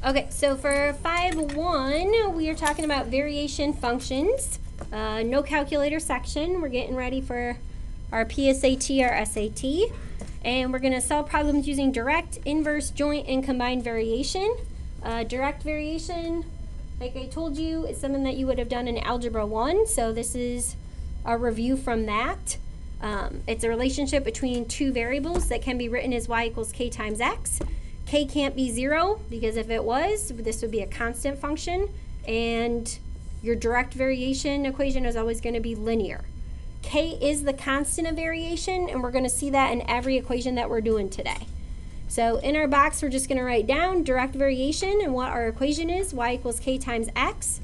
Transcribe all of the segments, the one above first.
Okay, so for 5.1, we are talking about variation functions. No calculator section. We're getting ready for our PSAT, our SAT. And we're going to solve problems using direct, inverse, joint, and combined variation. Direct variation, like I told you, is something that you would have done in Algebra 1. So this is a review from that. It's a relationship between two variables that can be written as y equals k times x. K can't be 0 because if it was, this would be a constant function, and your direct variation equation is always going to be linear. K is the constant of variation, and we're going to see that in every equation that we're doing today. So in our box, we're just going to write down direct variation and what our equation is, y equals k times x.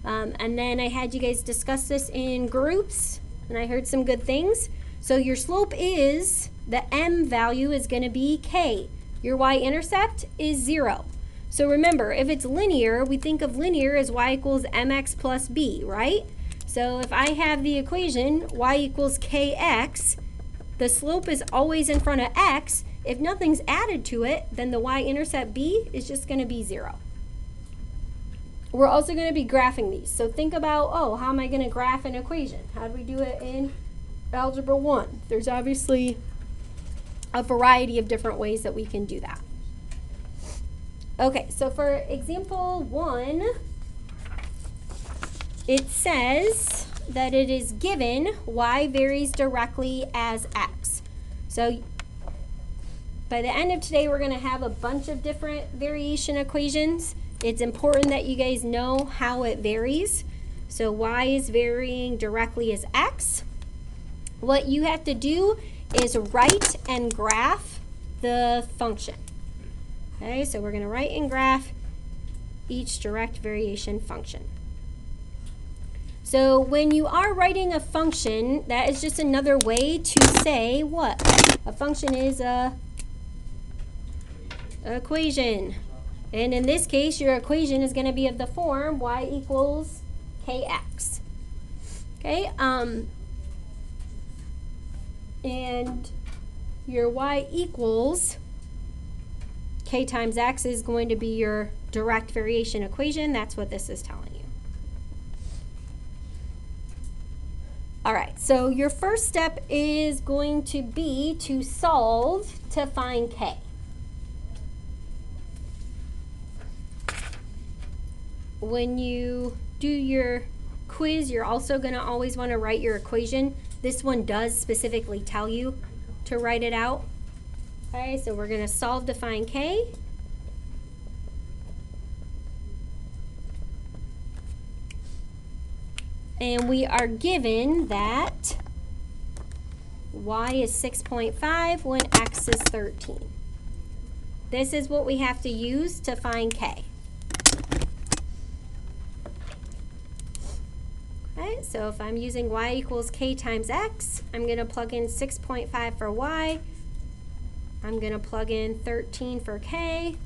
And then I had you guys discuss this in groups, and I heard some good things. So your slope is, the m value is going to be k. Your y-intercept is 0. So remember, if it's linear, we think of linear as y equals mx plus b, right? So if I have the equation y equals kx, the slope is always in front of x. If nothing's added to it, then the y-intercept b is just going to be 0. We're also going to be graphing these. So think about, oh, how am I going to graph an equation? How do we do it in Algebra 1? There's obviously a variety of different ways that we can do that. Okay, so for example 1, it says that it is given y varies directly as x. So by the end of today, we're going to have a bunch of different variation equations. It's important that you guys know how it varies. So y is varying directly as x. What you have to do is write and graph the function. Okay, so we're going to write and graph each direct variation function. So when you are writing a function, that is just another way to say what? A function is a equation. And in this case, your equation is going to be of the form y equals kx. Okay, and your y equals k times x is going to be your direct variation equation. That's what this is telling you. All right, so your first step is going to be to solve to find k. When you do your quiz, you're also going to always want to write your equation. This one does specifically tell you to write it out. Okay, so we're going to solve to find k. And we are given that y is 6.5 when x is 13. This is what we have to use to find k. Okay, so if I'm using y equals k times x, I'm going to plug in 6.5 for y. I'm going to plug in 13 for k.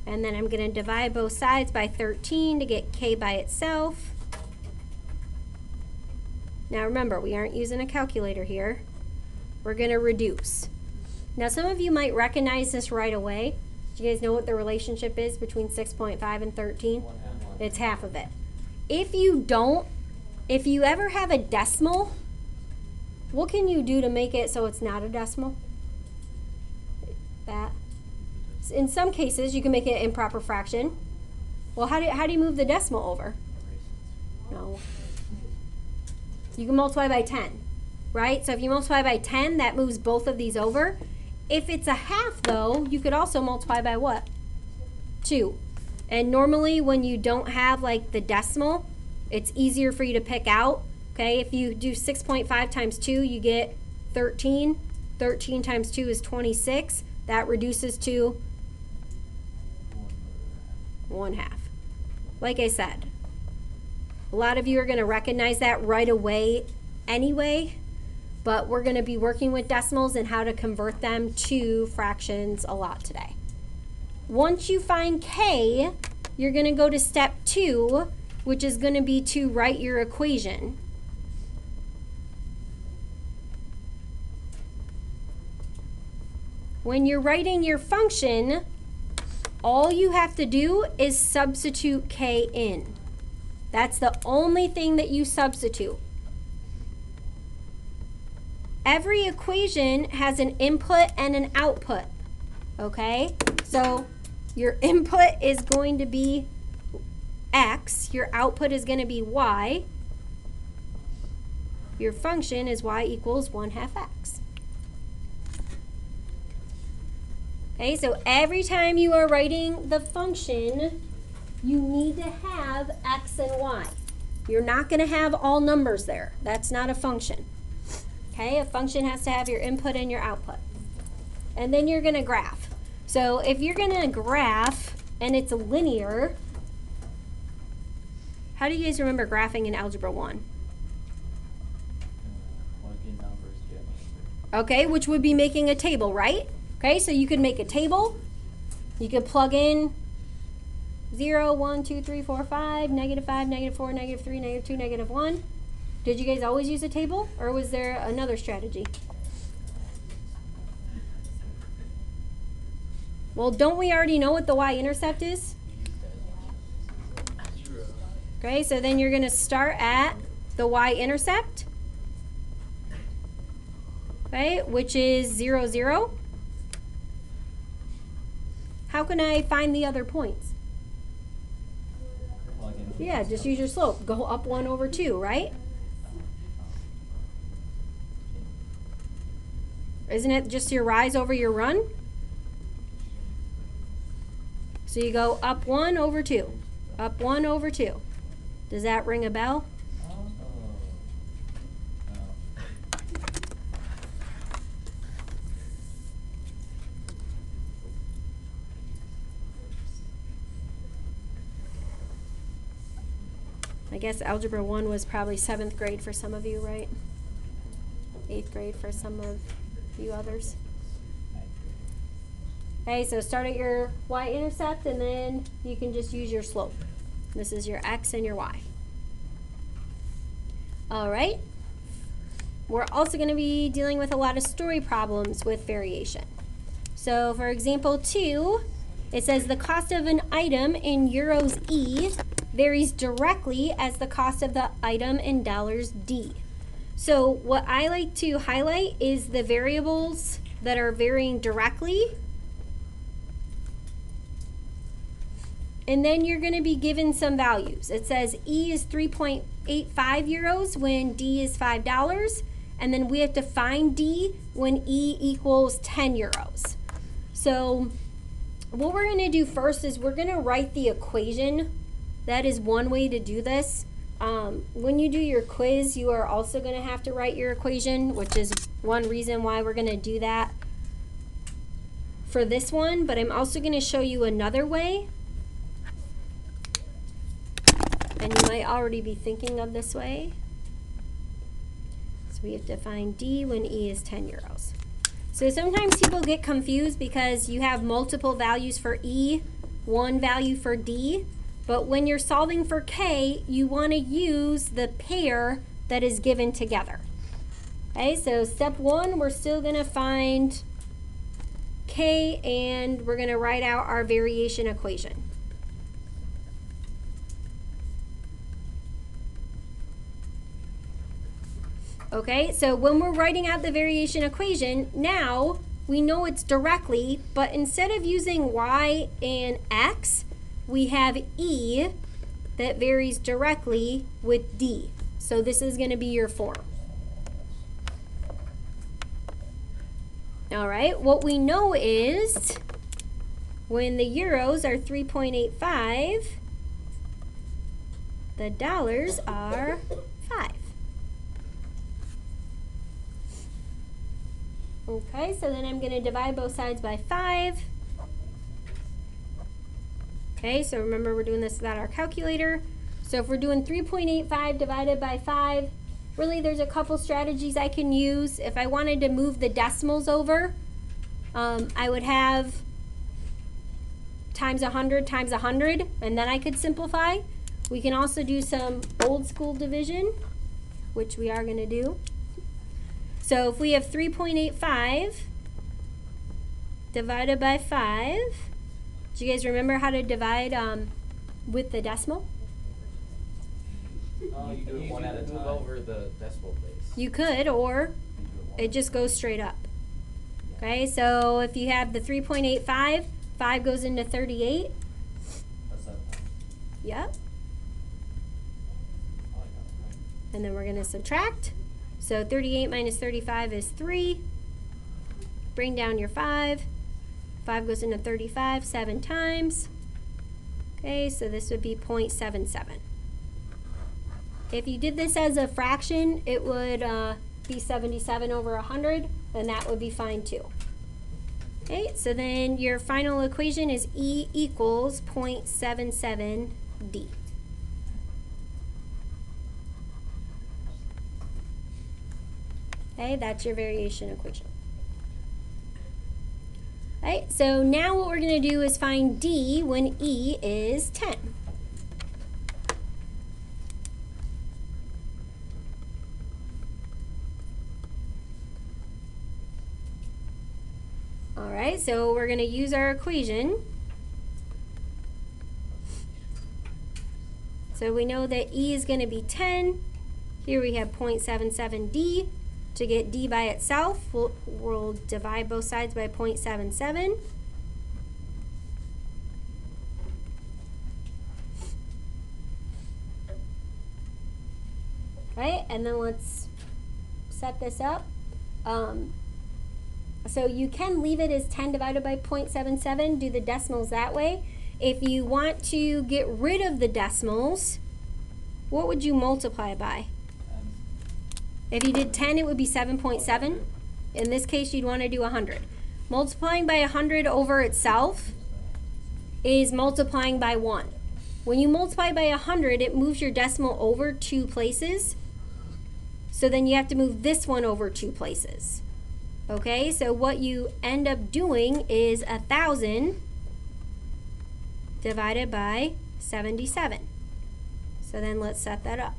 And then I'm going to divide both sides by 13 to get k by itself. Now remember, we aren't using a calculator here. We're going to reduce. Now some of you might recognize this right away. Do you guys know what the relationship is between 6.5 and 13? It's half of it. If you don't, if you ever have a decimal, what can you do to make it so it's not a decimal? That. In some cases, you can make it an improper fraction. Well, how do you move the decimal over? No. You can multiply by 10, right? So if you multiply by 10, that moves both of these over. If it's a half, though, you could also multiply by what? 2. And normally when you don't have like the decimal, it's easier for you to pick out. Okay, if you do 6.5 times 2, you get 13. 13 times 2 is 26. That reduces to 1/2. Like I said, a lot of you are going to recognize that right away anyway, but we're going to be working with decimals and how to convert them to fractions a lot today. Once you find k, you're going to go to step 2, which is going to be to write your equation. when you're writing your function, all you have to do is substitute k in. That's the only thing that you substitute. Every equation has an input and an output, okay? So your input is going to be x, your output is going to be y. Your function is y equals 1/2 x. Okay, so every time you are writing the function, you need to have x and y. You're not going to have all numbers there. That's not a function. Okay, a function has to have your input and your output. And then you're going to graph. So if you're going to graph and it's linear, how do you guys remember graphing in Algebra 1? Okay, which would be making a table, right? Okay, so you could make a table. You could plug in 0, 1, 2, 3, 4, 5, -5, -4, -3, -2, -1. Did you guys always use a table, or was there another strategy? Well, don't we already know what the y-intercept is? Okay, so then you're going to start at the y-intercept, okay, which is 0, 0. How can I find the other points? Yeah, just use your slope. Go up 1/2, right? Isn't it just your rise over your run? So you go up 1/2, up 1/2. Does that ring a bell? I guess Algebra 1 was probably 7th grade for some of you, right? 8th grade for some of you others. Okay, so start at your y-intercept and then you can just use your slope. This is your x and your y. All right. We're also going to be dealing with a lot of story problems with variation. So for example 2, it says the cost of an item in euros E varies directly as the cost of the item in dollars D. So what I like to highlight is the variables that are varying directly. And then you're going to be given some values. It says E is 3.85 euros when D is $5. And then we have to find D when E equals 10 euros. So what we're going to do first is we're going to write the equation. That is one way to do this. When you do your quiz, you are also going to have to write your equation, which is one reason why we're going to do that for this one. But I'm also going to show you another way. And you might already be thinking of this way. So we have to find D when E is 10 euros. So sometimes people get confused because you have multiple values for E, one value for D. But when you're solving for K, you want to use the pair that is given together. Okay, so step 1, we're still going to find K and we're going to write out our variation equation. Okay, so when we're writing out the variation equation, now we know it's directly, but instead of using y and x, we have E that varies directly with D. So this is going to be your form. All right, what we know is when the euros are 3.85, the dollars are 5. Okay, so then I'm going to divide both sides by 5. Okay, so remember we're doing this without our calculator. So if we're doing 3.85 divided by 5, really there's a couple strategies I can use. If I wanted to move the decimals over, I would have times 100 times 100, and then I could simplify. We can also do some old school division, which we are going to do. So if we have 3.85 divided by 5. Do you guys remember how to divide with the decimal? You do it one at a time. Move over the decimal place. You could, or it just goes straight up. Okay, so if you have the 3.85, 5 goes into 38. That's that. Yep. And then we're going to subtract. So 38 minus 35 is 3. Bring down your 5. 5 goes into 35 7 times. Okay, so this would be 0.77. If you did this as a fraction, it would be 77 over 100, and that would be fine too. Okay, so then your final equation is E equals 0.77D. Okay, that's your variation equation. Alright, so now what we're going to do is find D when E is 10. Alright, so we're going to use our equation. So we know that E is going to be 10. Here we have 0.77D. To get D by itself, we'll divide both sides by 0.77. Right, and then let's set this up. So you can leave it as 10 divided by 0.77, do the decimals that way. If you want to get rid of the decimals, what would you multiply by? If you did 10, it would be 7.7. In this case, you'd want to do 100. Multiplying by 100 over itself is multiplying by 1. When you multiply by 100, it moves your decimal over 2 places. So then you have to move this one over 2 places. Okay, so what you end up doing is 1,000 divided by 77. So then let's set that up.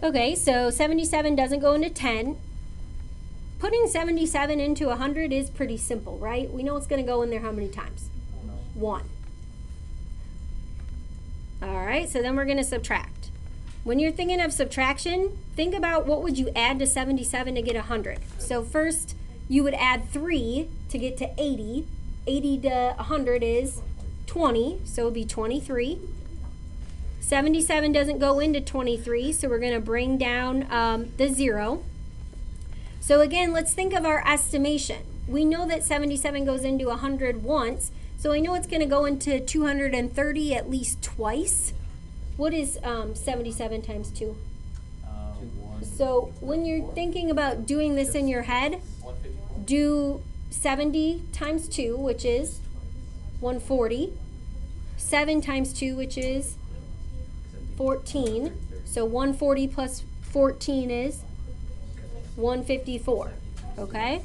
Okay, so 77 doesn't go into 10. Putting 77 into 100 is pretty simple, right? We know it's going to go in there how many times? 1. All right, so then we're going to subtract. When you're thinking of subtraction, think about what would you add to 77 to get 100. So first, you would add 3 to get to 80. 80 to 100 is 20, so it would be 23. 77 doesn't go into 23, so we're going to bring down the 0. So again, let's think of our estimation. We know that 77 goes into 100 once, so I know it's going to go into 230 at least twice. What is 77 times 2? So when you're thinking about doing this in your head, do 70 times 2, which is 140. 7 times 2, which is 14. So 140 plus 14 is 154. Okay?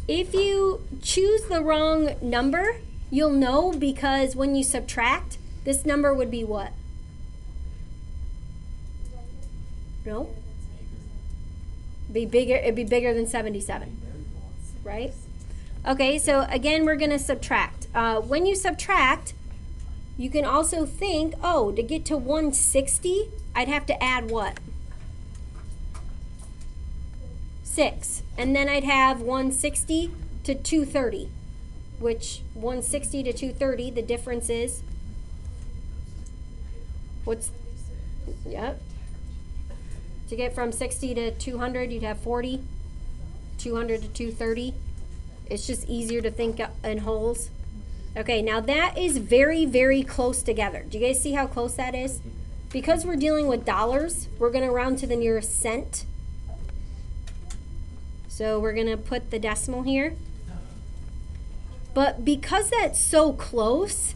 If you choose the wrong number, you'll know because when you subtract, this number would be what? No? It'd be bigger than 77. Right? Okay, so again, we're going to subtract. When you subtract, you can also think, oh, to get to 160, I'd have to add what? 6. And then I'd have 160 to 230, which 160 to 230, the difference is, yep. To get from 60 to 200, you'd have 40. 200 to 230. It's just easier to think in wholes. Okay, now that is very, very close together. Do you guys see how close that is? Because we're dealing with dollars, we're going to round to the nearest cent. So we're going to put the decimal here. But because that's so close,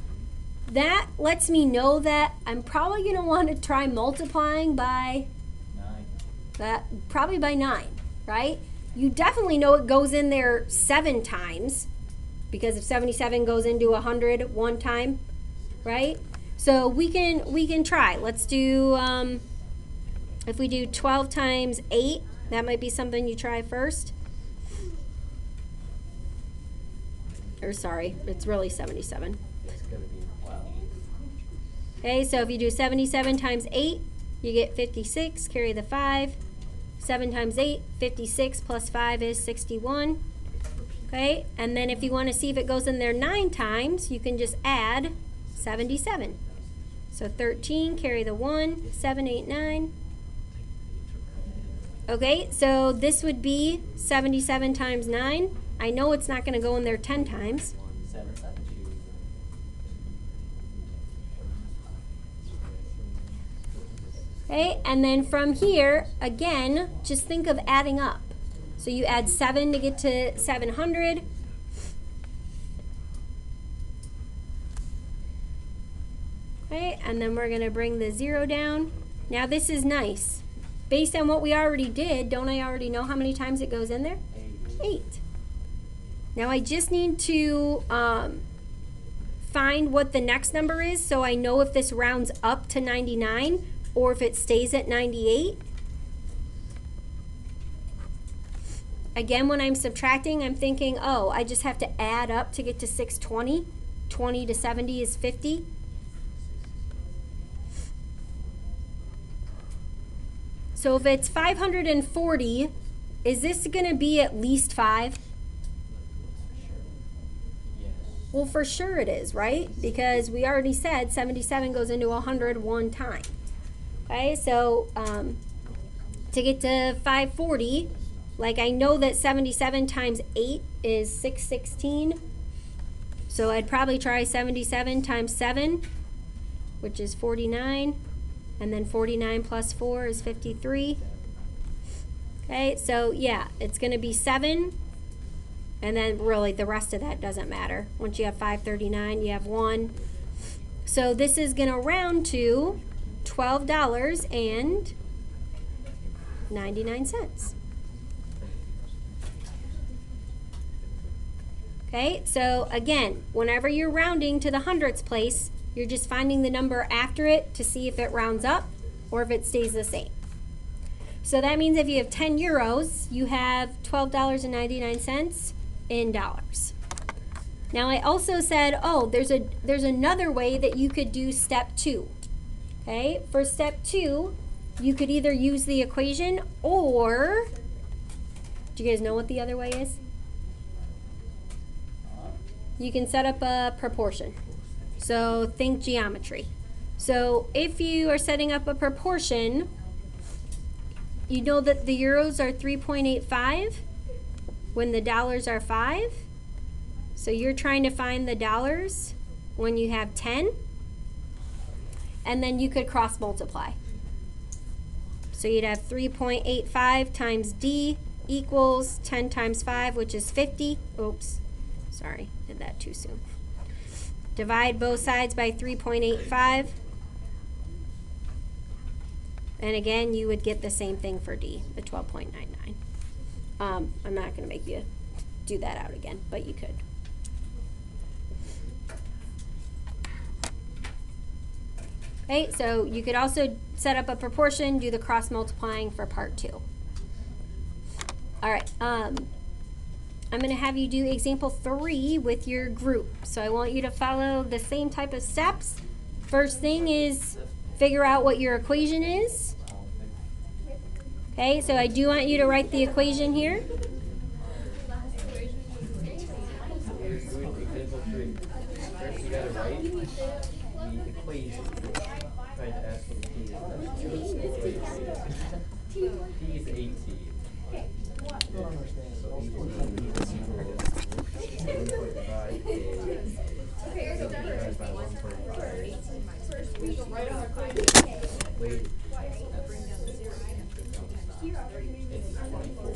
that lets me know that I'm probably going to want to try multiplying by 9. Probably by 9, right? You definitely know it goes in there 7 times. because if 77 goes into 100 one time, right? So we can try. Let's do, if we do 12 times 8, that might be something you try first. Or sorry, it's really 77. It's gonna be 12. Okay, so if you do 77 times 8, you get 56, carry the 5. 7 times 8, 56 plus 5 is 61. Okay, and then if you want to see if it goes in there 9 times, you can just add 77. So 13, carry the 1, 7, 8, 9. Okay, so this would be 77 times 9. I know it's not going to go in there 10 times. 7, 7, 2. Okay, and then from here, again, just think of adding up. So you add 7 to get to 700. Okay, and then we're going to bring the 0 down. Now this is nice. Based on what we already did, don't I already know how many times it goes in there? 8. Now I just need to find what the next number is so I know if this rounds up to 99 or if it stays at 98. Again, when I'm subtracting, I'm thinking, oh, I just have to add up to get to 620. 20 to 70 is 50. So if it's 540, is this going to be at least 5? Yes. Well, for sure it is, right? Because we already said 77 goes into 100 one time. Okay, so to get to 540, like I know that 77 times 8 is 616. So I'd probably try 77 times 7, which is 49. And then 49 plus 4 is 53. Okay, so yeah, it's going to be 7. And then really the rest of that doesn't matter. Once you have 539, you have 1. So this is going to round to $12.99. Okay, so again, whenever you're rounding to the hundredths place, you're just finding the number after it to see if it rounds up or if it stays the same. So that means if you have 10 euros, you have $12.99 in dollars. Now I also said, oh, there's another way that you could do step 2. Okay, for step 2, you could either use the equation or, do you guys know what the other way is? You can set up a proportion. So think geometry. So if you are setting up a proportion, you know that the euros are 3.85 when the dollars are 5. So you're trying to find the dollars when you have 10. And then you could cross multiply. So you'd have 3.85 times D equals 10 times 5, which is 50. Oops, sorry, did that too soon. Divide both sides by 3.85. And again, you would get the same thing for D, the 12.99. I'm not going to make you do that out again, but you could. Okay, so you could also set up a proportion, do the cross multiplying for part 2. All right, I'm going to have you do example 3 with your group. So I want you to follow the same type of steps. First thing is figure out what your equation is. Okay, so I do want you to write the equation here. Example 3. First you gotta write the equation. Trying to ask what the P is. P is 18. So 18 equals 1.5 divided by 1.5. Wait. It's 24.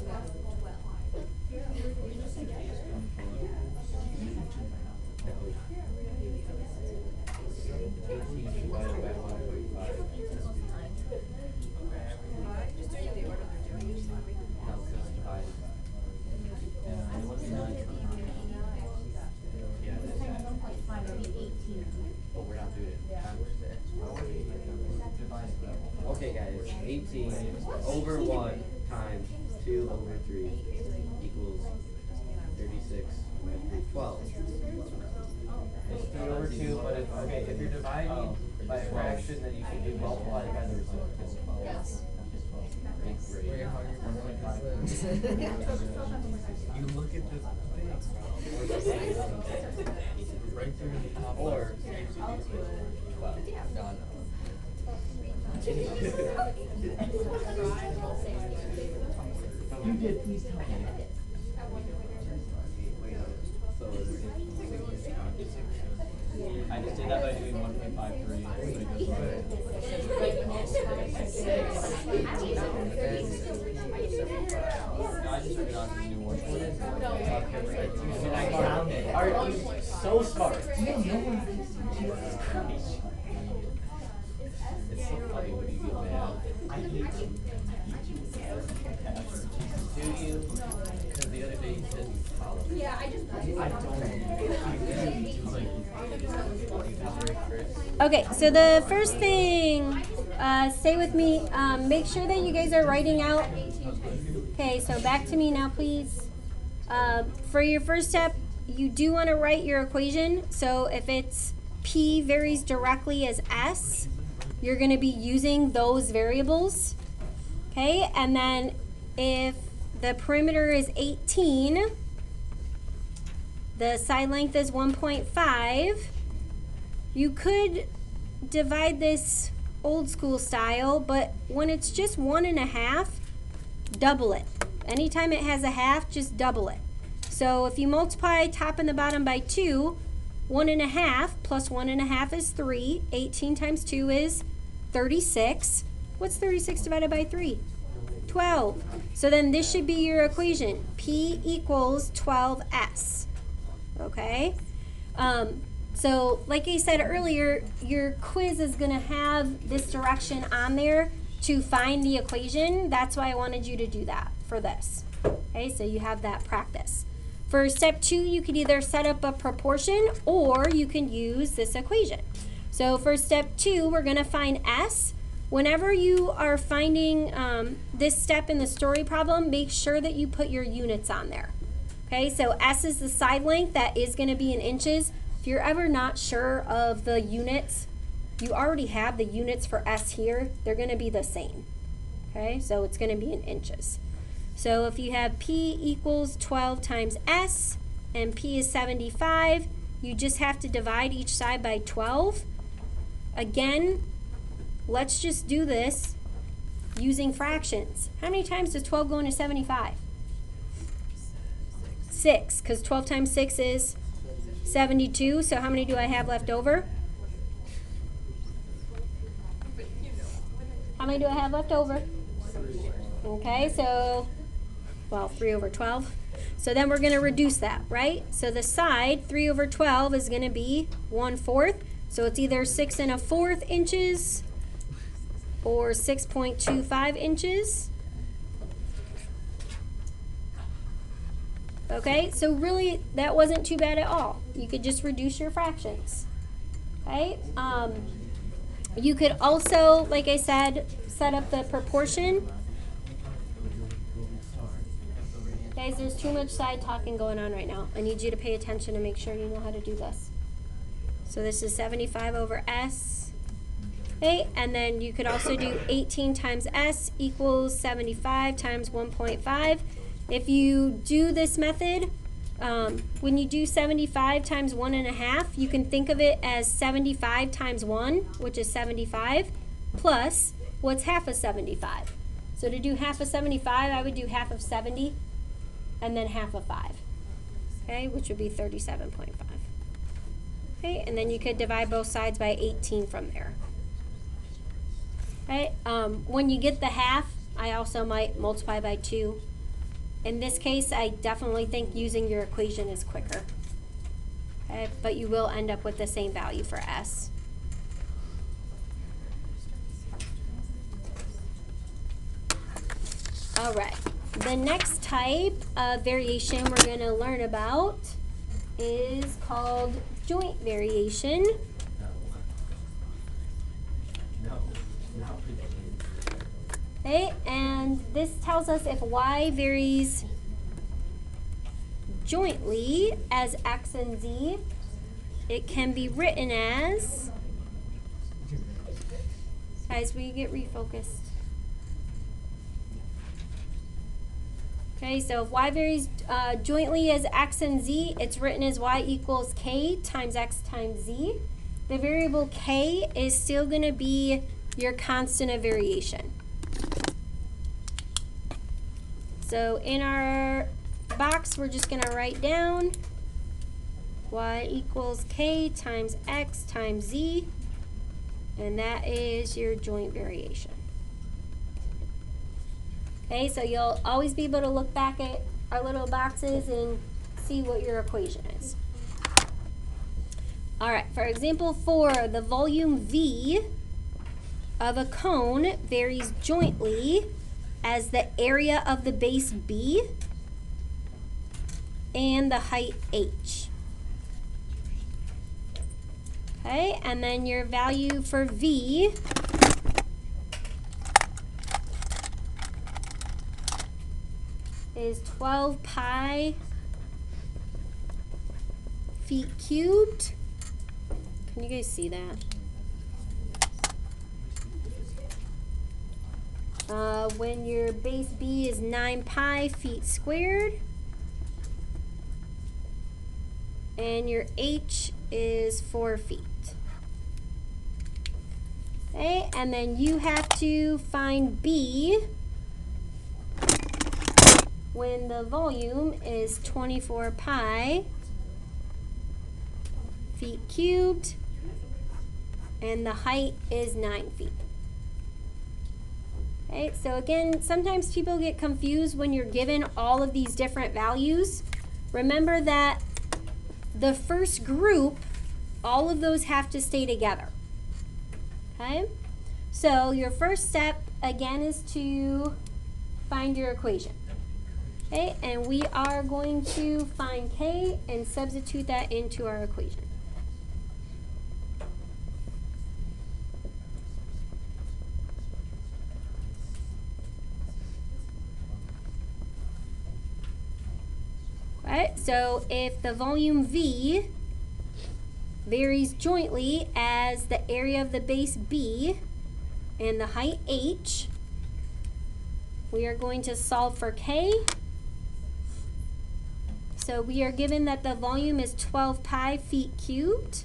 over 1 times 2 over 3 equals 36 over 12. It's 3 over 2, but if you're dividing by a fraction, then you can do multiply by the reciprocal. Yes. Wait, how do you multiply this? You look at this thing. Right there in the top. Or No. You did, please tell me. I just did that by doing 1.53. No, I just took it on to do one. I counted. Are you so smart? It's so funny when you get mad. I hate you. Do you? Because the other day you said you followed me. Yeah, I just. I don't. Okay, so the first thing, stay with me, make sure that you guys are writing out. Okay, so back to me now, please. For your first step, you do want to write your equation. So if it's P varies directly as S, you're going to be using those variables. Okay, and then if the perimeter is 18, the side length is 1.5, you could divide this old school style, but when it's just 1.5, double it. Anytime it has a half, just double it. So if you multiply top and the bottom by 2, 1.5 plus 1.5 is 3. 18 times 2 is 36. What's 36 divided by 3? 12. So then this should be your equation. P equals 12S. Okay? So like I said earlier, your quiz is going to have this direction on there to find the equation. That's why I wanted you to do that for this. Okay, so you have that practice. For step 2, you could either set up a proportion or you can use this equation. So for step 2, we're going to find S. Whenever you are finding this step in the story problem, make sure that you put your units on there. Okay, so S is the side length. That is going to be in inches. If you're ever not sure of the units, you already have the units for S here. They're going to be the same. Okay, so it's going to be in inches. So if you have P equals 12 times S and P is 75, you just have to divide each side by 12. Again, let's just do this using fractions. How many times does 12 go into 75? 6, because 12 times 6 is 72. So how many do I have left over? How many do I have left over? Okay, so, well, 3 over 12. So then we're going to reduce that, right? So the side, 3 over 12, is going to be 1/4. So it's either 6 1/4 inches or 6.25 inches. Okay, so really that wasn't too bad at all. You could just reduce your fractions. Okay, you could also, like I said, set up the proportion. Guys, there's too much side talking going on right now. I need you to pay attention to make sure you know how to do this. So this is 75 over S. Okay, and then you could also do 18 times S equals 75 times 1.5. If you do this method, when you do 75 times 1.5, you can think of it as 75 times 1, which is 75, plus what's half of 75. So to do half of 75, I would do half of 70, and then half of 5, okay, which would be 37.5. Okay, and then you could divide both sides by 18 from there. Okay, when you get the half, I also might multiply by 2. In this case, I definitely think using your equation is quicker. Okay, but you will end up with the same value for S. All right, the next type of variation we're going to learn about is called joint variation. Okay, Okay, and this tells us if y varies jointly as x and z, it can be written as, guys, will you get refocused? Okay, so if y varies jointly as x and z, it's written as y equals k times x times z. The variable k is still going to be your constant of variation. So in our box, we're just going to write down y equals k times x times z, and that is your joint variation. Okay, so you'll always be able to look back at our little boxes and see what your equation is. All right, for example 4, the volume V of a cone varies jointly as the area of the base B and the height H. Okay, and then your value for V is 12 pi feet cubed. Can you guys see that? When your base B is 9 pi feet squared, and your H is 4 feet. Okay, and then you have to find B when the volume is 24 pi feet cubed and the height is 9 feet. Okay, so again, sometimes people get confused when you're given all of these different values. Remember that the first group, all of those have to stay together. Okay, so your first step again is to find your equation. Okay, and we are going to find k and substitute that into our equation. Right, so if the volume V varies jointly as the area of the base B and the height H, we are going to solve for K. So we are given that the volume is 12 pi feet cubed.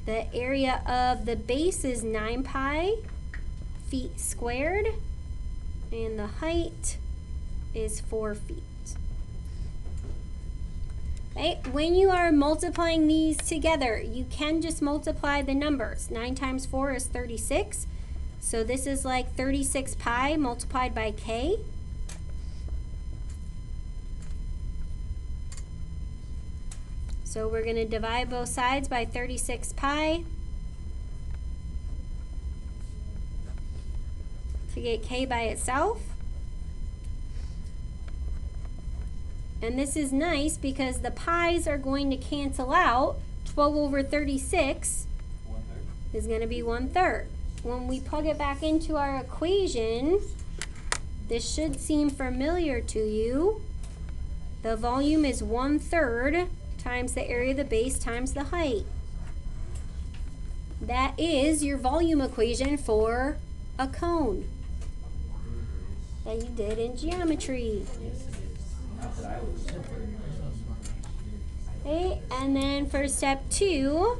The area of the base is 9 pi feet squared, and the height is 4 feet. Okay, when you are multiplying these together, you can just multiply the numbers. 9 times 4 is 36. So this is like 36 pi multiplied by k. So we're going to divide both sides by 36 pi to get k by itself. And this is nice because the pi's are going to cancel out. 12 over 36 is going to be 1/3. When we plug it back into our equation, this should seem familiar to you. The volume is 1/3 times the area of the base times the height. That is your volume equation for a cone that you did in geometry. Okay, and then for step 2,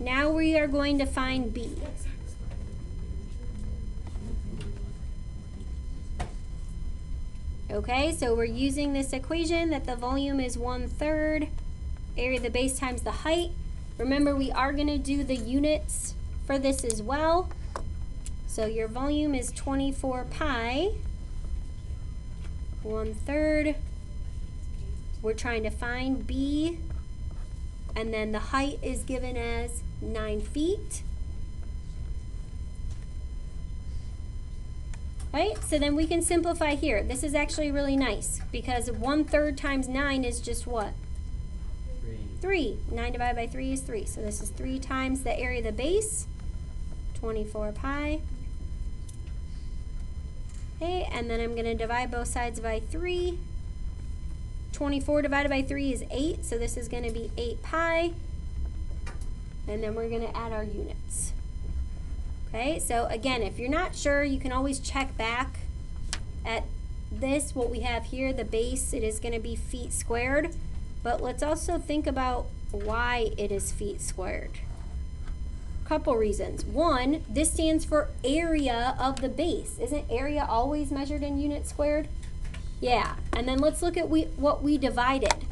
now we are going to find B. Okay, so we're using this equation that the volume is 1/3 area of the base times the height. Remember, we are going to do the units for this as well. So your volume is 24 pi, 1/3. We're trying to find B, and then the height is given as 9 feet. Right, so then we can simplify here. This is actually really nice because 1/3 times 9 is just what? 3. 9 divided by 3 is 3. So this is 3 times the area of the base, 24 pi. Okay, and then I'm going to divide both sides by 3. 24 divided by 3 is 8, so this is going to be 8 pi. And then we're going to add our units. Okay, so again, if you're not sure, you can always check back at this, what we have here, the base, it is going to be feet squared. But let's also think about why it is feet squared. Couple reasons. One, this stands for area of the base. Isn't area always measured in units squared? Yeah, and then let's look at what we divided.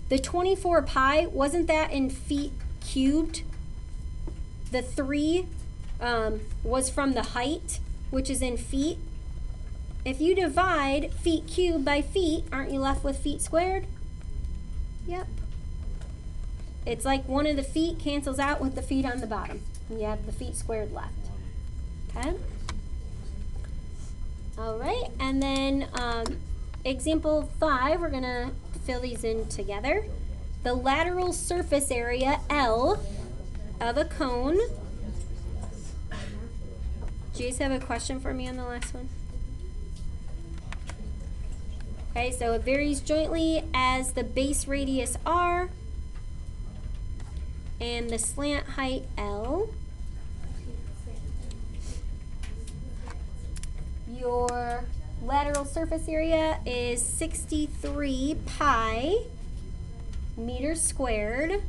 The 24 pi, wasn't that in feet cubed? The 3 was from the height, which is in feet. If you divide feet cubed by feet, aren't you left with feet squared? Yep. It's like one of the feet cancels out with the feet on the bottom. And you have the feet squared left. Okay? All right, and then example 5, we're going to fill these in together. The lateral surface area, L, of a cone. Do you guys have a question for me on the last one? Okay, so it varies jointly as the base radius R and the slant height L. Your lateral surface area is 63 pi meters squared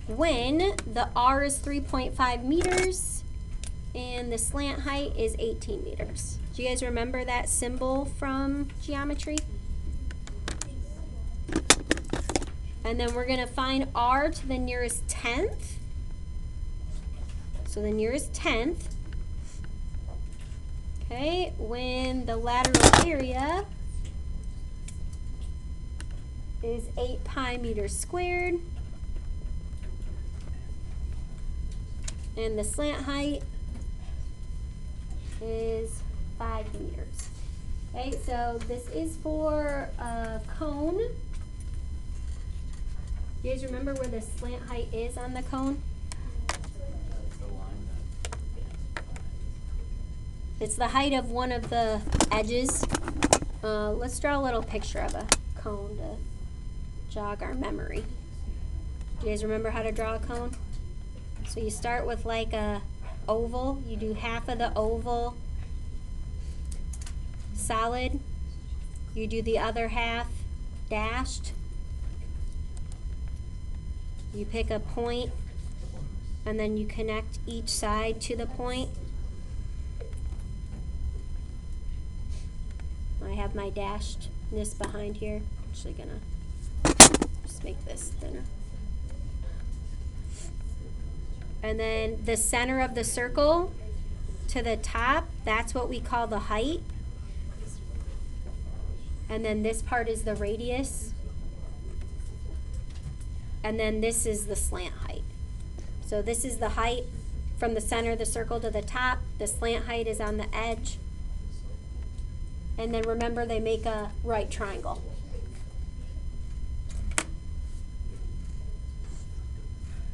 when the R is 3.5 meters and the slant height is 18 meters. Do you guys remember that symbol from geometry? And then we're going to find R to the nearest tenth. So the nearest tenth. Okay, when the lateral area is 8 pi meters squared. And the slant height is 5 meters. Okay, so this is for a cone. You guys remember where the slant height is on the cone? It's the height of one of the edges. Let's draw a little picture of a cone to jog our memory. Do you guys remember how to draw a cone? So you start with like a oval. You do half of the oval solid. You do the other half dashed. You pick a point and then you connect each side to the point. I have my dashedness behind here. I'm actually gonna just make this thinner. And then the center of the circle to the top, that's what we call the height. And then this part is the radius. And then this is the slant height. So this is the height from the center of the circle to the top. The slant height is on the edge. And then remember, they make a right triangle.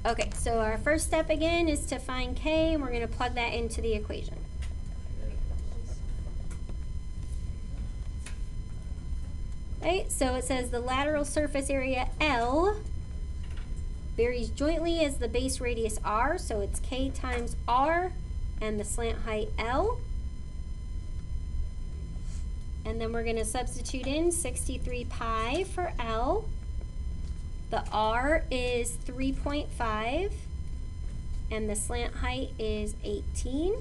Okay, so our first step again is to find K, and we're going to plug that into the equation. Right, so it says the lateral surface area L varies jointly as the base radius R, so it's K times R and the slant height L. And then we're going to substitute in 63 pi for L. The R is 3.5 and the slant height is 18.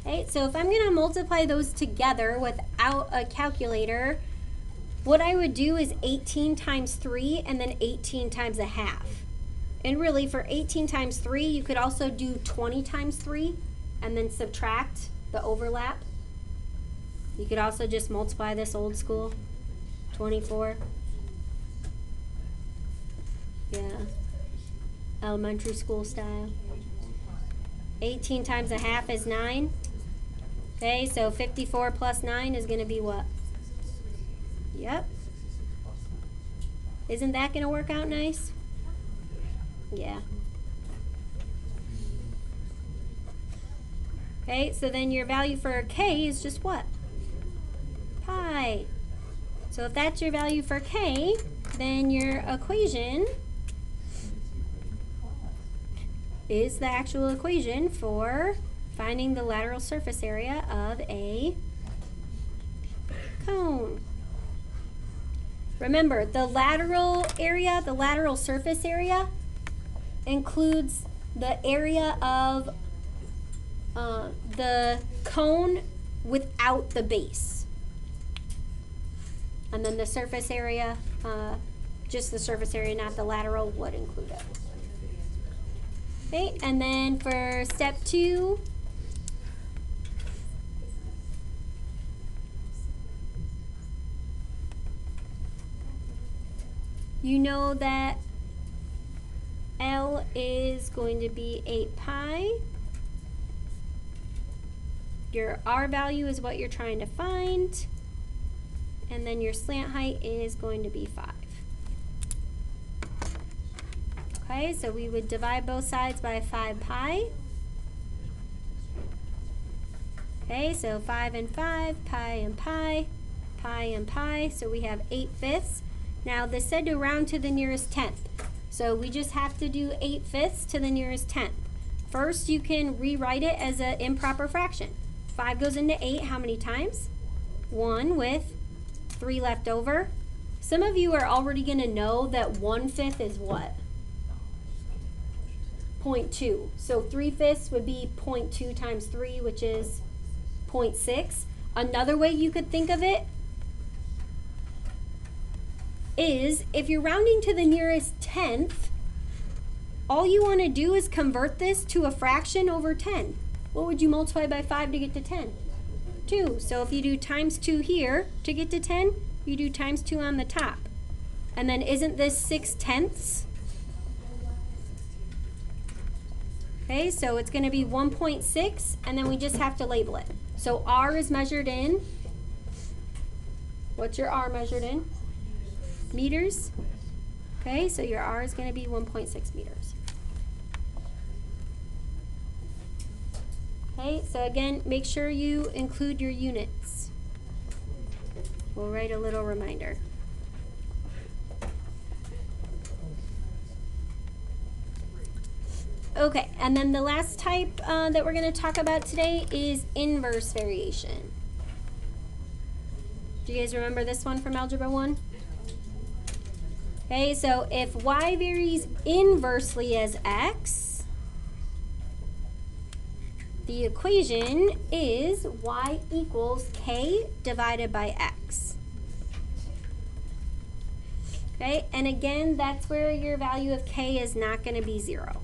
Okay, so if I'm going to multiply those together without a calculator, what I would do is 18 times 3 and then 18 times a half. And really, for 18 times 3, you could also do 20 times 3 and then subtract the overlap. You could also just multiply this old school, 24. Yeah, elementary school style. 18 times a half is 9. Okay, so 54 plus 9 is going to be what? Yep. Isn't that going to work out nice? Yeah. Okay, so then your value for k is just what? Pi. So if that's your value for k, then your equation is the actual equation for finding the lateral surface area of a cone. Remember, the lateral area, the lateral surface area, includes the area of the cone without the base. And then the surface area, just the surface area, not the lateral, would include it. Okay, and then for step 2, you know that L is going to be 8 pi. Your R value is what you're trying to find. And then your slant height is going to be 5. Okay, so we would divide both sides by 5 pi. Okay, so 5 and 5, pi and pi, pi and pi. So we have 8/5. Now this said to round to the nearest tenth. So we just have to do 8/5 to the nearest tenth. First, you can rewrite it as an improper fraction. 5 goes into 8 how many times? 1 with 3 left over. Some of you are already going to know that 1/5 is what? 0.2. So 3/5 would be 0.2 times 3, which is 0.6. Another way you could think of it is if you're rounding to the nearest tenth, all you want to do is convert this to a fraction over 10. What would you multiply by 5 to get to 10? 2. So if you do times 2 here to get to 10, you do times 2 on the top. And then isn't this 6/10? Okay, so it's going to be 1.6, and then we just have to label it. So R is measured in, what's your R measured in? Meters. Okay, so your R is going to be 1.6 meters. Okay, so again, make sure you include your units. We'll write a little reminder. Okay, and then the last type that we're going to talk about today is inverse variation. Do you guys remember this one from Algebra 1? Okay, so if y varies inversely as x, the equation is y equals k divided by x. Okay, and again, that's where your value of k is not going to be 0.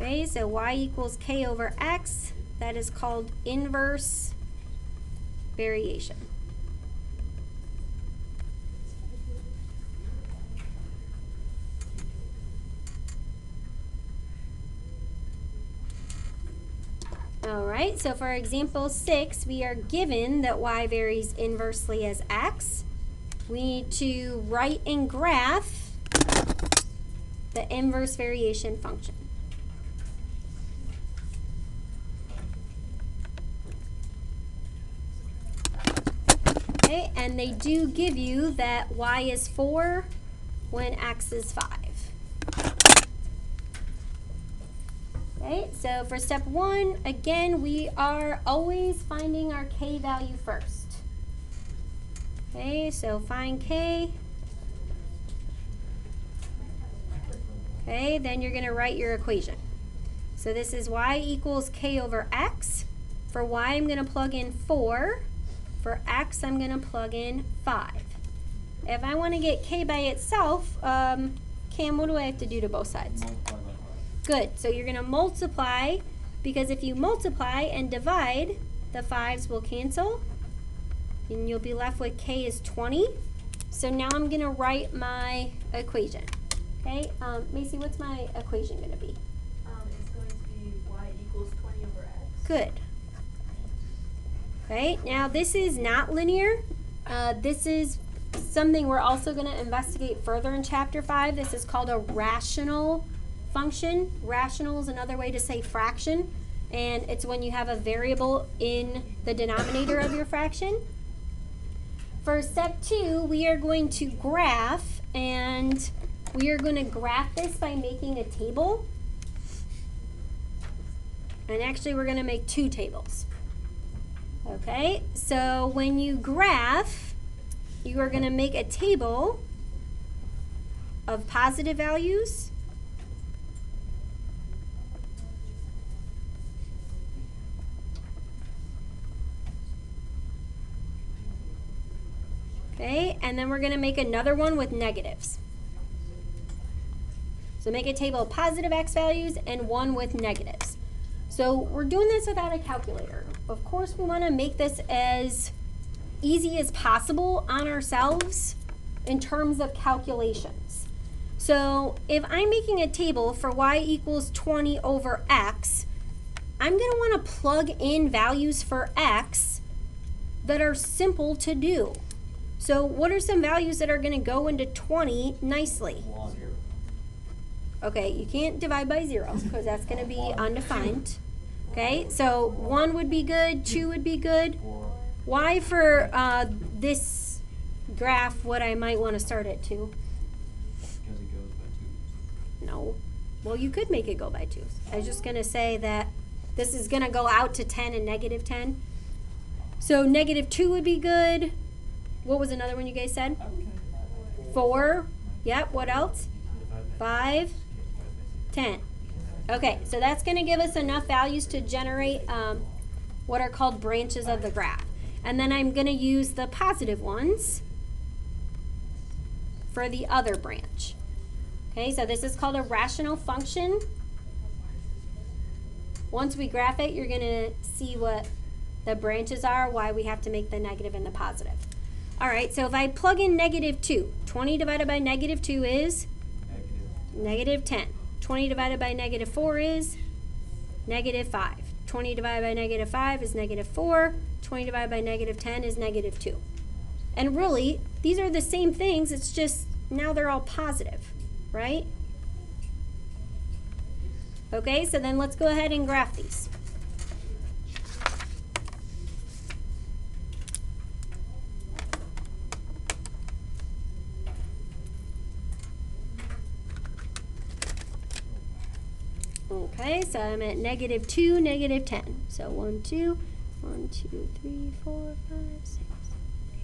Okay, so y equals k over x. That is called inverse variation. All right, so for example 6, we are given that y varies inversely as x. We need to write and graph the inverse variation function. Okay, and they do give you that y is 4 when x is 5. Okay, so for step 1, again, we are always finding our k value first. Okay, so find k. Okay, then you're going to write your equation. So this is y equals k over x. For y, I'm going to plug in 4. For x, I'm going to plug in 5. If I want to get k by itself, Cam, what do I have to do to both sides? Good. So you're going to multiply, because if you multiply and divide, the 5s will cancel, and you'll be left with k is 20. So now I'm going to write my equation. Okay, Macy, what's my equation going to be? It's going to be y equals 20 over x. Good. Okay, now this is not linear. This is something we're also going to investigate further in Chapter 5. This is called a rational function. Rational is another way to say fraction, and it's when you have a variable in the denominator of your fraction. For step 2, we are going to graph, and we are going to graph this by making a table. And actually, we're going to make 2 tables. Okay, so when you graph, you are going to make a table of positive values okay, and then we're going to make another one with negatives. So make a table of positive x values and one with negatives. So we're doing this without a calculator. Of course, we want to make this as easy as possible on ourselves in terms of calculations. So if I'm making a table for y equals 20 over x, I'm going to want to plug in values for x that are simple to do. So what are some values that are going to go into 20 nicely? Okay, you can't divide by 0 because that's going to be undefined. Okay, so 1 would be good, 2 would be good. Why for this graph would I might want to start at 2? Because it goes by 2. No. Well, you could make it go by 2. I was just going to say that this is going to go out to 10 and negative 10. So negative 2 would be good. What was another one you guys said? 4. Yep, what else? 5. 10. Okay, so that's going to give us enough values to generate what are called branches of the graph. And then I'm going to use the positive ones for the other branch. Okay, so this is called a rational function. Once we graph it, you're going to see what the branches are, why we have to make the negative and the positive. All right, so if I plug in negative 2, 20 divided by negative 2 is? Negative 10. 20 divided by negative 4 is? Negative 5. 20 divided by negative 5 is negative 4. 20 divided by negative 10 is negative 2. And really, these are the same things, it's just now they're all positive, right? Okay, so then let's go ahead and graph these. Okay, so I'm at negative 2, negative 10. So 1, 2, 1, 2, 3, 4, 5, 6, 8.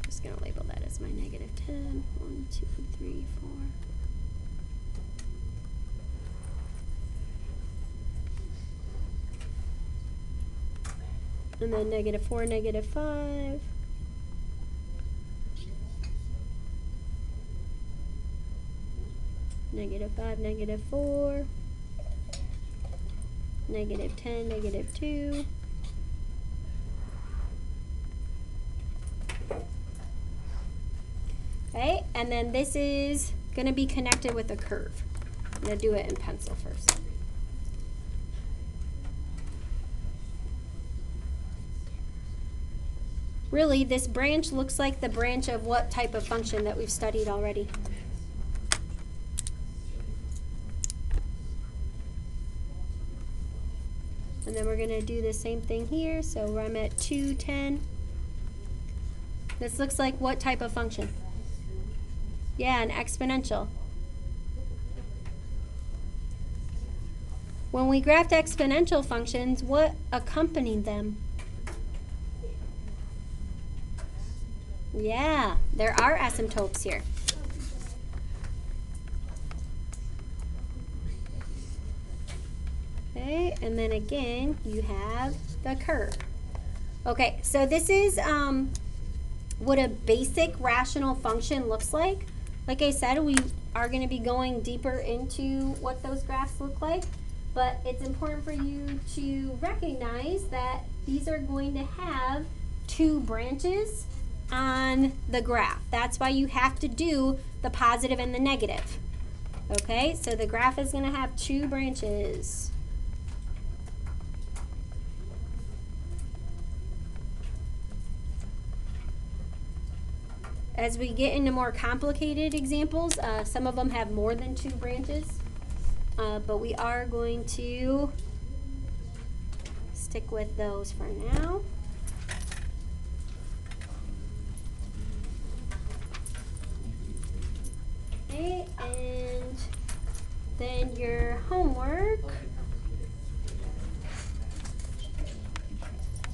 Just going to label that as my negative 10. 1, 2, 3, 4. And then negative 4, negative 5. Negative 5, negative 4. Negative 10, negative 2. Okay, and then this is going to be connected with a curve. I'm going to do it in pencil first. Really, this branch looks like the branch of what type of function that we've studied already? And then we're going to do the same thing here. So I'm at 2, 10. This looks like what type of function? Yeah, an exponential. When we graphed exponential functions, what accompanied them? Yeah, there are asymptotes here. Okay, and then again, you have the curve. Okay, so this is what a basic rational function looks like. Like I said, we are going to be going deeper into what those graphs look like, but it's important for you to recognize that these are going to have 2 branches on the graph. That's why you have to do the positive and the negative. Okay, so the graph is going to have 2 branches. as we get into more complicated examples, some of them have more than 2 branches, but we are going to stick with those for now. Okay, and then your homework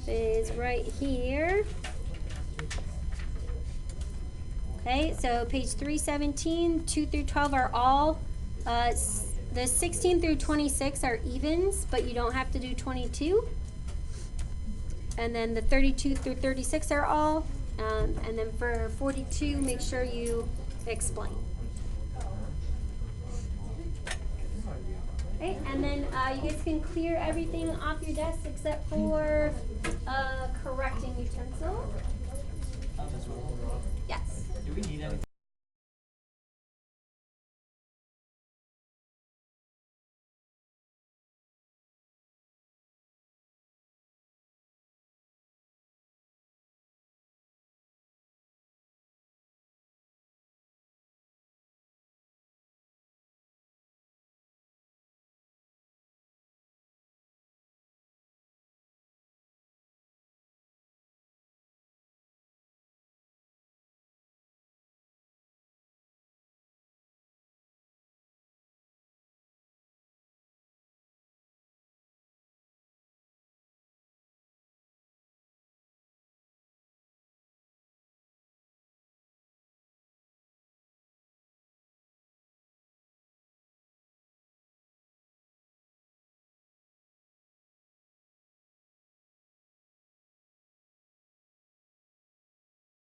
is right here. Okay, so page 317, 2 through 12 are all, the 16 through 26 are evens, but you don't have to do 22. And then the 32 through 36 are all, and then for 42, make sure you explain. Okay, and then you guys can clear everything off your desk except for correcting utensil.